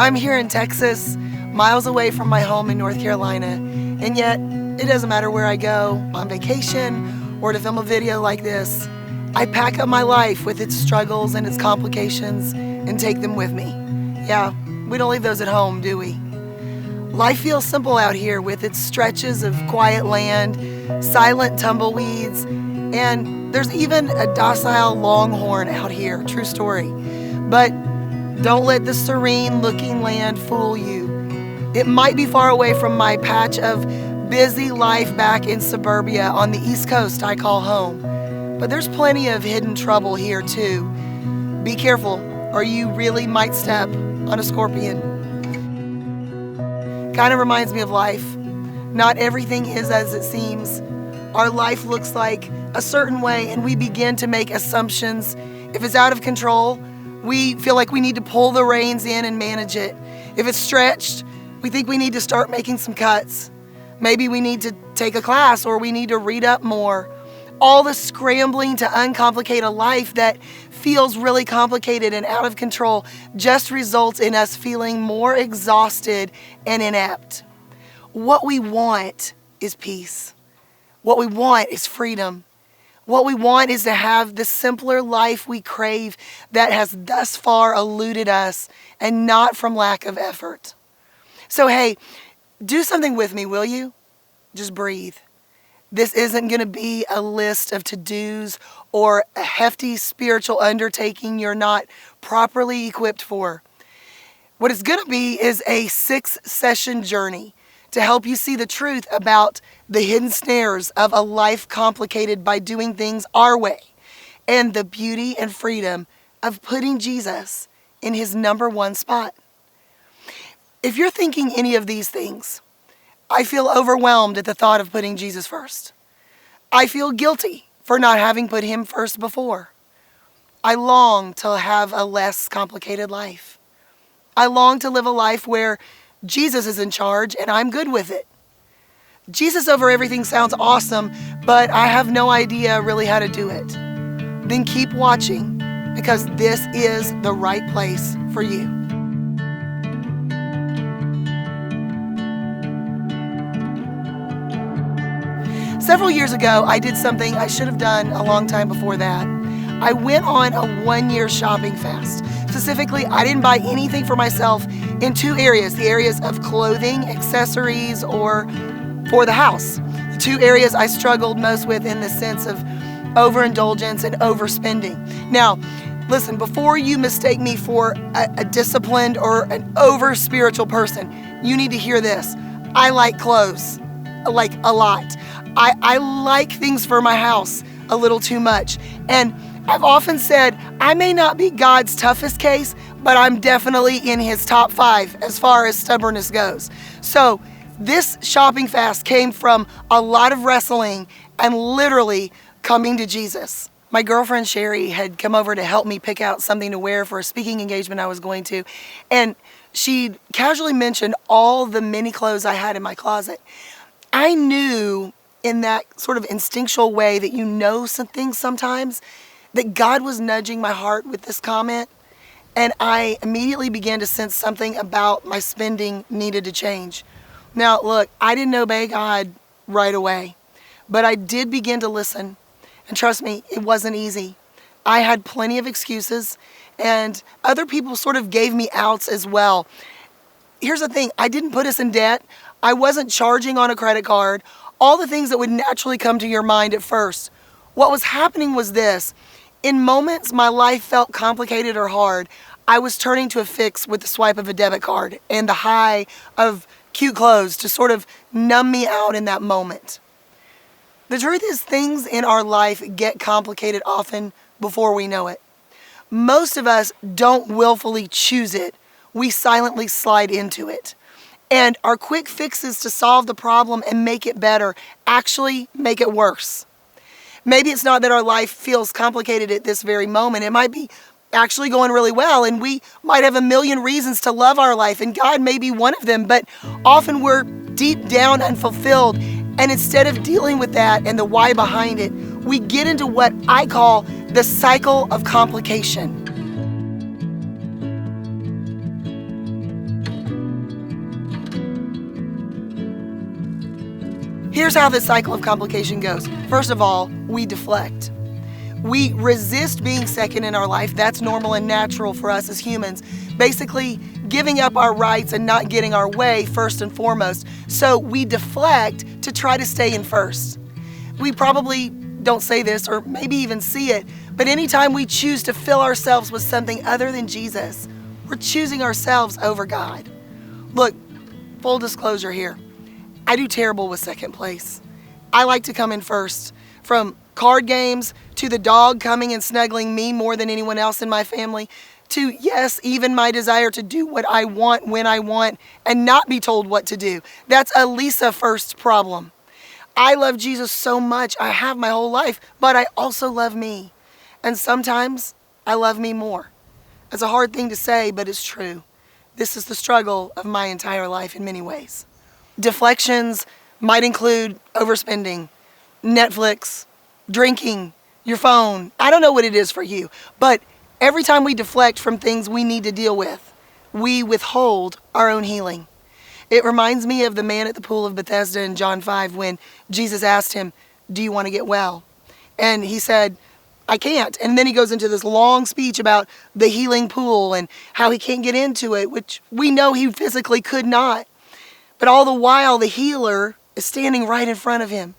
I'm here in Texas, miles away from my home in North Carolina, and yet it doesn't matter where I go, on vacation or to film a video like this. I pack up my life with its struggles and its complications and take them with me. Yeah, we don't leave those at home, do we? Life feels simple out here with its stretches of quiet land, silent tumbleweeds, and there's even a docile longhorn out here, true story. But don't let the serene-looking land fool you. It might be far away from my patch of busy life back in suburbia on the East Coast I call home. But there's plenty of hidden trouble here too. Be careful, or you really might step on a scorpion. Kind of reminds me of life. Not everything is as it seems. Our life looks like a certain way, and we begin to make assumptions. If it's out of control, we feel like we need to pull the reins in and manage it. If it's stretched, we think we need to start making some cuts. Maybe we need to take a class, or we need to read up more. All the scrambling to uncomplicate a life that feels really complicated and out of control just results in us feeling more exhausted and inept. What we want is peace. What we want is freedom. What we want is to have the simpler life we crave that has thus far eluded us, and not from lack of effort. So hey, do something with me, will you? Just breathe. This isn't going to be a list of to-dos or a hefty spiritual undertaking you're not properly equipped for. What it's going to be is a 6-session journey to help you see the truth about the hidden snares of a life complicated by doing things our way, and the beauty and freedom of putting Jesus in his number one spot. If you're thinking any of these things, I feel overwhelmed at the thought of putting Jesus first. I feel guilty for not having put him first before. I long to have a less complicated life. I long to live a life where Jesus is in charge and I'm good with it. Jesus over everything sounds awesome, but I have no idea really how to do it. Then keep watching, because this is the right place for you. Several years ago, I did something I should have done a long time before that. I went on a 1-year shopping fast. Specifically, I didn't buy anything for myself in 2 areas, the areas of clothing, accessories, or for the house. The 2 areas I struggled most with in the sense of overindulgence and overspending. Now, listen, before you mistake me for a disciplined or an over-spiritual person, you need to hear this. I like clothes, like a lot. I like things for my house a little too much. And I've often said, I may not be God's toughest case, but I'm definitely in his top 5 as far as stubbornness goes. So this shopping fast came from a lot of wrestling and literally coming to Jesus. My girlfriend Sherry had come over to help me pick out something to wear for a speaking engagement I was going to. And she casually mentioned all the mini clothes I had in my closet. I knew in that sort of instinctual way that you know some things sometimes, that God was nudging my heart with this comment, and I immediately began to sense something about my spending needed to change. Now, look, I didn't obey God right away, but I did begin to listen, and trust me, it wasn't easy. I had plenty of excuses, and other people sort of gave me outs as well. Here's the thing, I didn't put us in debt. I wasn't charging on a credit card. All the things that would naturally come to your mind at first. What was happening was this. In moments my life felt complicated or hard, I was turning to a fix with the swipe of a debit card and the high of cute clothes to sort of numb me out in that moment. The truth is, things in our life get complicated often before we know it. Most of us don't willfully choose it. We silently slide into it. And our quick fixes to solve the problem and make it better actually make it worse. Maybe it's not that our life feels complicated at this very moment. It might be actually going really well, and we might have a million reasons to love our life, and God may be one of them, but often we're deep down unfulfilled. And instead of dealing with that and the why behind it, we get into what I call the cycle of complication. Here's how this cycle of complication goes. First of all, we deflect. We resist being second in our life. That's normal and natural for us as humans. Basically, giving up our rights and not getting our way first and foremost. So we deflect to try to stay in first. We probably don't say this or maybe even see it, but anytime we choose to fill ourselves with something other than Jesus, we're choosing ourselves over God. Look, full disclosure here. I do terrible with second place. I like to come in first. From card games to the dog coming and snuggling me more than anyone else in my family, to, yes, even my desire to do what I want when I want and not be told what to do. That's a Lisa first problem. I love Jesus so much. I have my whole life, but I also love me. And sometimes I love me more. It's a hard thing to say, but it's true. This is the struggle of my entire life in many ways. Deflections might include overspending, Netflix, drinking, your phone. I don't know what it is for you, but every time we deflect from things we need to deal with, we withhold our own healing. It reminds me of the man at the pool of Bethesda in John 5 when Jesus asked him, "Do you want to get well?" And he said, "I can't." And then he goes into this long speech about the healing pool and how he can't get into it, which we know he physically could not. But all the while, the healer is standing right in front of him.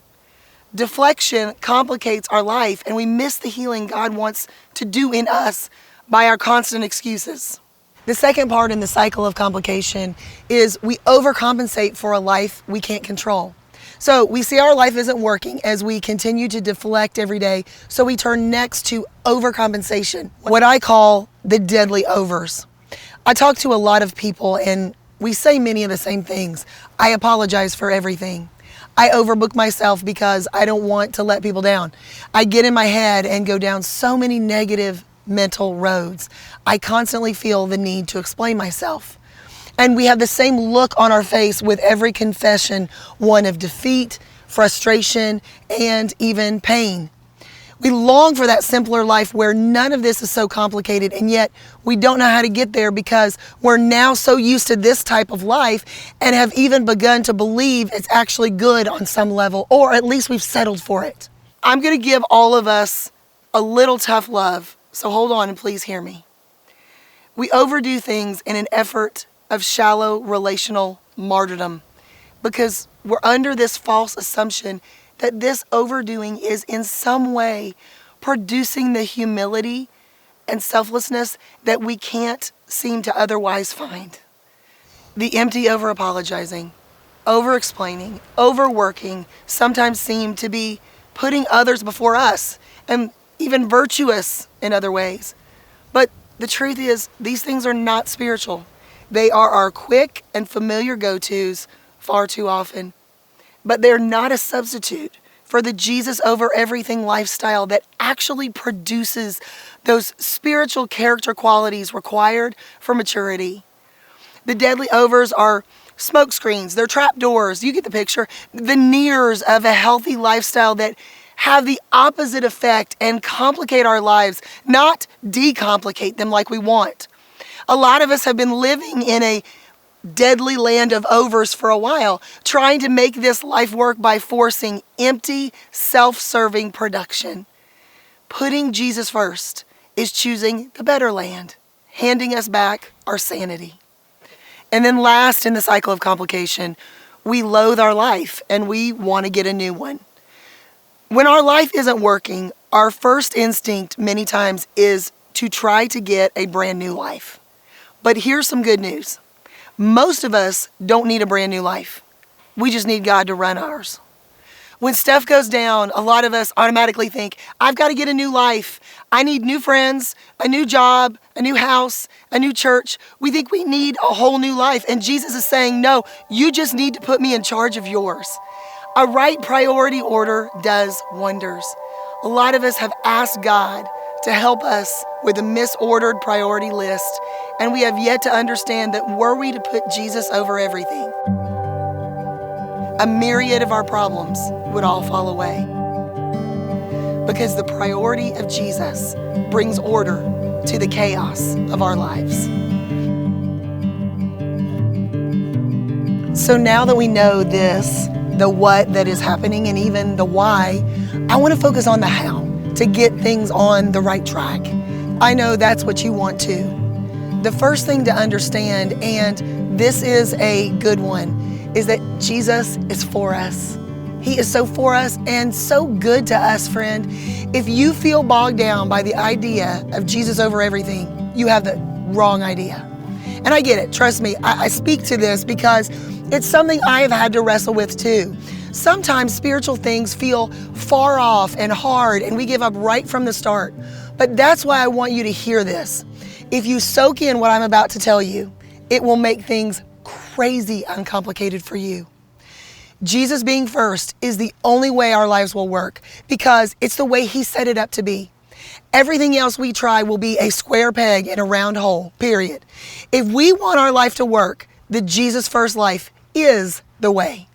Deflection complicates our life, and we miss the healing God wants to do in us by our constant excuses. The second part in the cycle of complication is we overcompensate for a life we can't control. So we see our life isn't working as we continue to deflect every day, so we turn next to overcompensation, what I call the deadly overs. I talk to a lot of people, and we say many of the same things. I apologize for everything. I overbook myself because I don't want to let people down. I get in my head and go down so many negative mental roads. I constantly feel the need to explain myself. And we have the same look on our face with every confession, one of defeat, frustration, and even pain. We long for that simpler life where none of this is so complicated, and yet we don't know how to get there because we're now so used to this type of life and have even begun to believe it's actually good on some level, or at least we've settled for it. I'm going to give all of us a little tough love, so hold on and please hear me. We overdo things in an effort of shallow relational martyrdom because we're under this false assumption that this overdoing is in some way producing the humility and selflessness that we can't seem to otherwise find. The empty over-apologizing, over-explaining, overworking sometimes seem to be putting others before us and even virtuous in other ways. But the truth is, these things are not spiritual. They are our quick and familiar go-tos far too often. But they're not a substitute for the Jesus over everything lifestyle that actually produces those spiritual character qualities required for maturity. The deadly overs are smoke screens, they're trap doors, you get the picture, veneers of a healthy lifestyle that have the opposite effect and complicate our lives, not decomplicate them like we want. A lot of us have been living in a deadly land of overs for a while, trying to make this life work by forcing empty, self-serving production. Putting Jesus first is choosing the better land, handing us back our sanity. And then last in the cycle of complication, we loathe our life and we want to get a new one. When our life isn't working, our first instinct many times is to try to get a brand new life. But here's some good news. Most of us don't need a brand new life. We just need God to run ours. When stuff goes down, a lot of us automatically think, I've got to get a new life. I need new friends, a new job, a new house, a new church. We think we need a whole new life. And Jesus is saying, no, you just need to put me in charge of yours. A right priority order does wonders. A lot of us have asked God to help us with a misordered priority list, and we have yet to understand that were we to put Jesus over everything, a myriad of our problems would all fall away. Because the priority of Jesus brings order to the chaos of our lives. So now that we know this, the what that is happening and even the why, I want to focus on the how to get things on the right track. I know that's what you want too. The first thing to understand, and this is a good one, is that Jesus is for us. He is so for us and so good to us, friend. If you feel bogged down by the idea of Jesus over everything, you have the wrong idea. And I get it. Trust me, I speak to this because it's something I have had to wrestle with too. Sometimes spiritual things feel far off and hard, and we give up right from the start. But that's why I want you to hear this. If you soak in what I'm about to tell you, it will make things crazy uncomplicated for you. Jesus being first is the only way our lives will work because it's the way He set it up to be. Everything else we try will be a square peg in a round hole, period. If we want our life to work, the Jesus first life is the way.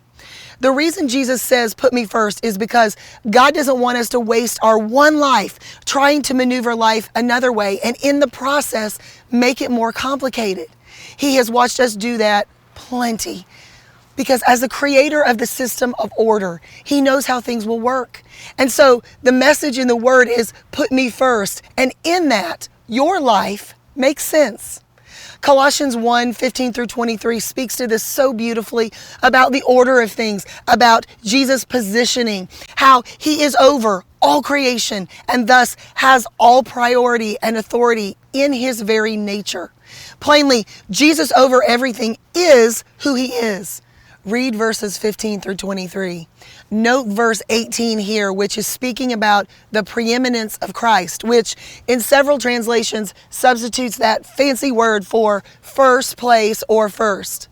The reason Jesus says, put me first, is because God doesn't want us to waste our one life trying to maneuver life another way and in the process make it more complicated. He has watched us do that plenty. Because as the creator of the system of order, He knows how things will work. And so the message in the Word is put me first. And in that, your life makes sense. Colossians 1:15-23 speaks to this so beautifully about the order of things, about Jesus' positioning, how He is over all creation and thus has all priority and authority in His very nature. Plainly, Jesus over everything is who He is. Read verses 15-23. Note verse 18 here, which is speaking about the preeminence of Christ, which in several translations substitutes that fancy word for first place or first.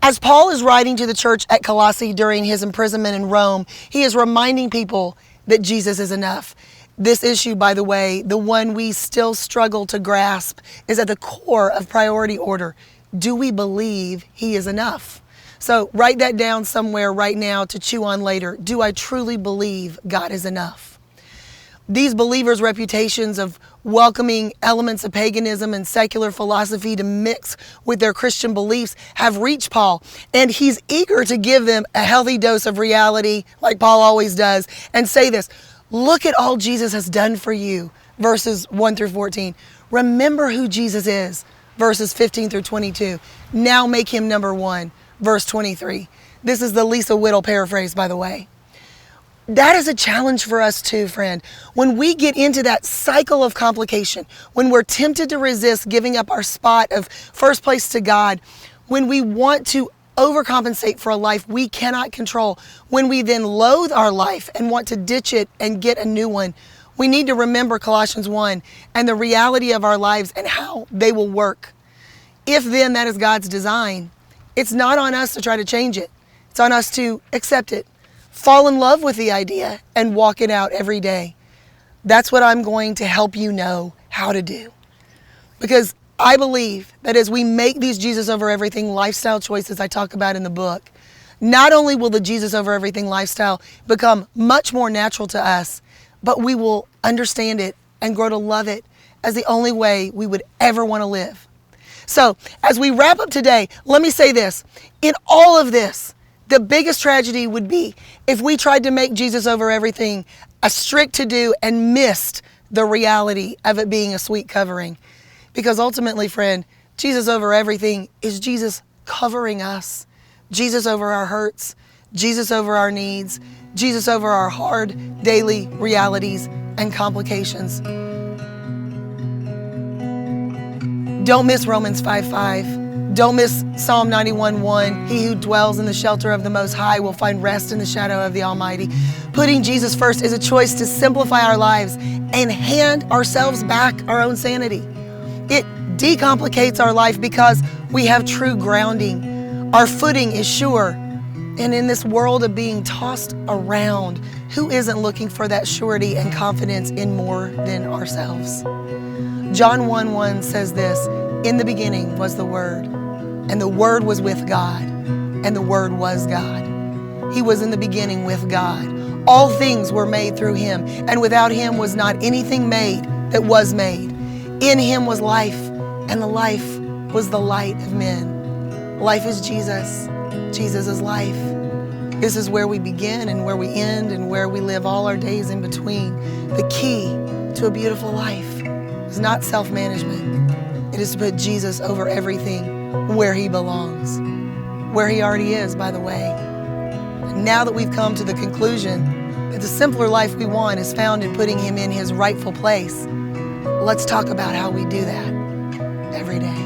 As Paul is writing to the church at Colossae during his imprisonment in Rome, he is reminding people that Jesus is enough. This issue, by the way, the one we still struggle to grasp, is at the core of priority order. Do we believe He is enough? So write that down somewhere right now to chew on later. Do I truly believe God is enough? These believers' reputations of welcoming elements of paganism and secular philosophy to mix with their Christian beliefs have reached Paul, and he's eager to give them a healthy dose of reality, like Paul always does, and say this: look at all Jesus has done for you, verses 1-14. Remember who Jesus is, verses 15-22. Now make Him number one. Verse 23. This is the Lisa Whittle paraphrase, by the way. That is a challenge for us too, friend. When we get into that cycle of complication, when we're tempted to resist giving up our spot of first place to God, when we want to overcompensate for a life we cannot control, when we then loathe our life and want to ditch it and get a new one, we need to remember Colossians 1 and the reality of our lives and how they will work. If then that is God's design, it's not on us to try to change it. It's on us to accept it, fall in love with the idea, and walk it out every day. That's what I'm going to help you know how to do. Because I believe that as we make these Jesus over everything lifestyle choices I talk about in the book, not only will the Jesus over everything lifestyle become much more natural to us, but we will understand it and grow to love it as the only way we would ever want to live. So, as we wrap up today, let me say this. In all of this, the biggest tragedy would be if we tried to make Jesus over everything a strict to-do and missed the reality of it being a sweet covering. Because ultimately, friend, Jesus over everything is Jesus covering us. Jesus over our hurts, Jesus over our needs, Jesus over our hard daily realities and complications. Don't miss Romans 5:5. Don't miss Psalm 91:1. He who dwells in the shelter of the Most High will find rest in the shadow of the Almighty. Putting Jesus first is a choice to simplify our lives and hand ourselves back our own sanity. It decomplicates our life because we have true grounding. Our footing is sure. And in this world of being tossed around, who isn't looking for that surety and confidence in more than ourselves? John 1:1 says this: in the beginning was the Word, and the Word was with God, and the Word was God. He was in the beginning with God. All things were made through Him, and without Him was not anything made that was made. In Him was life, and the life was the light of men. Life is Jesus. Jesus is life. This is where we begin and where we end and where we live all our days in between. The key to a beautiful life is not self-management. It is to put Jesus over everything where he belongs, where he already is, by the way. And now that we've come to the conclusion that the simpler life we want is found in putting him in his rightful place, let's talk about how we do that every day.